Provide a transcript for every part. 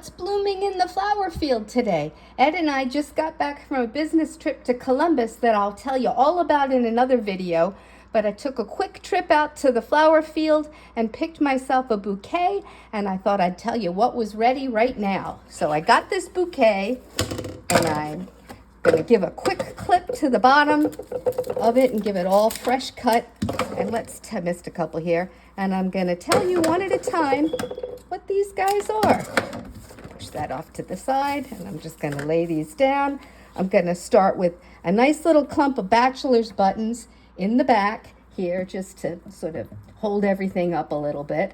what's blooming in the flower field today. Ed and I just got back from a business trip to Columbus that I'll tell you all about in another video, but I took a quick trip out to the flower field and picked myself a bouquet, and I thought I'd tell you what was ready right now. So I got this bouquet, and I'm going to give a quick clip to the bottom of it and give it all fresh cut. And I missed a couple here. And I'm going to tell you one at a time what these guys are. Push that off to the side, and I'm just going to lay these down. I'm going to start with a nice little clump of bachelor's buttons in the back here, just to sort of hold everything up a little bit.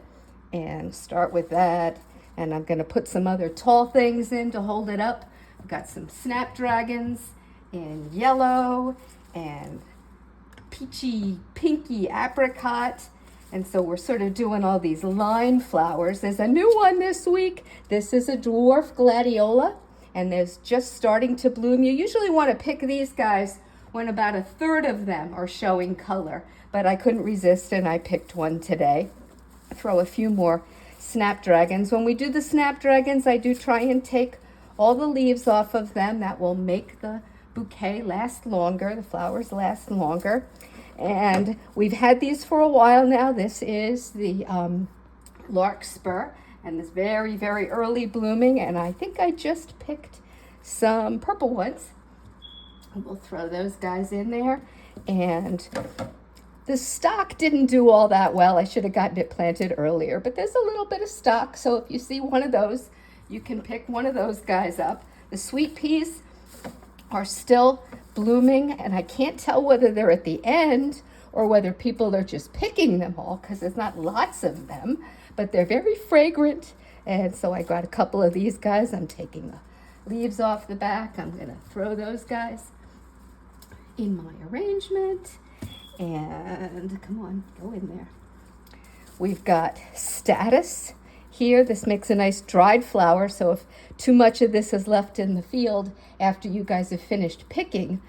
And start with that. And I'm going to put some other tall things in to hold it up. I've got some snapdragons in yellow and peachy, pinky apricot. And so we're sort of doing all these line flowers. There's a new one this week. This is a dwarf gladiola, and there's just starting to bloom. You usually want to pick these guys when about a third of them are showing color, but I couldn't resist and I picked one today. Throw a few more snapdragons. When we do the snapdragons, I do try and take all the leaves off of them. That will make the bouquet last longer, the flowers last longer. And we've had these for a while now. This is the larkspur, and it's very, very early blooming. And I think I just picked some purple ones. We'll throw those guys in there. And the stock didn't do all that well. I should have gotten it planted earlier, but there's a little bit of stock. So if you see one of those, you can pick one of those guys up. The sweet peas are still blooming, and I can't tell whether they're at the end or whether people are just picking them all, because there's not lots of them, but they're very fragrant. And so I got a couple of these guys. I'm taking the leaves off the back. I'm going to throw those guys in my arrangement. And come on, go in there. We've got status here. This makes a nice dried flower, so if too much of this is left in the field after you guys have finished picking,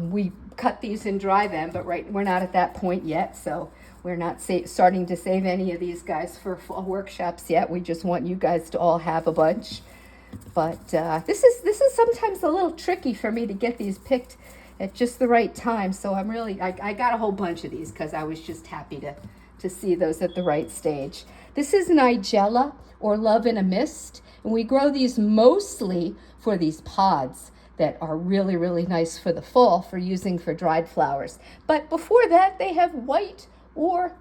we cut these and dry them, but we're not at that point yet, so we're not starting to save any of these guys for fall workshops yet. We just want you guys to all have a bunch. But this is sometimes a little tricky for me to get these picked at just the right time, so I got a whole bunch of these because I was just happy to see those at the right stage. This is Nigella, or Love in a Mist, and we grow these mostly for these pods that are really, really nice for the fall for using for dried flowers. But before that, they have white or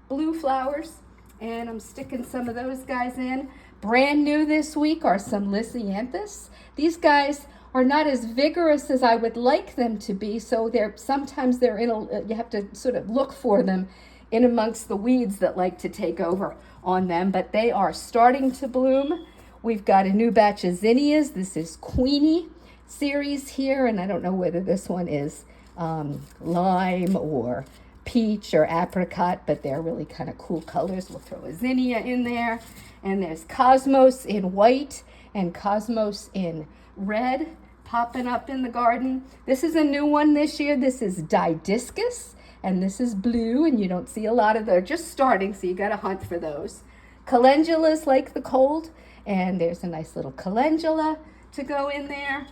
blue flowers, and I'm sticking some of those guys in. Brand new this week are some Lysianthus. These guys are not as vigorous as I would like them to be, so sometimes you have to sort of look for them in amongst the weeds that like to take over on them, but they are starting to bloom. We've got a new batch of zinnias. This is Queenie series here, and I don't know whether this one is lime or peach or apricot, but they're really kind of cool colors. We'll throw a zinnia in there, and there's Cosmos in white and Cosmos in red popping up in the garden. This is a new one this year. This is Didiscus, and this is blue, and you don't see a lot of, they're just starting, so you got to hunt for those. Calendulas like the cold, and there's a nice little calendula to go in there.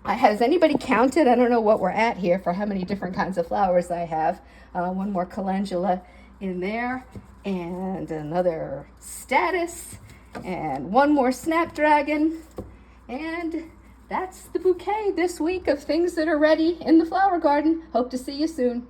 Has anybody counted? I don't know what we're at here for how many different kinds of flowers I have. One more calendula in there, and another status, and one more snapdragon, and that's the bouquet this week of things that are ready in the flower garden. Hope to see you soon.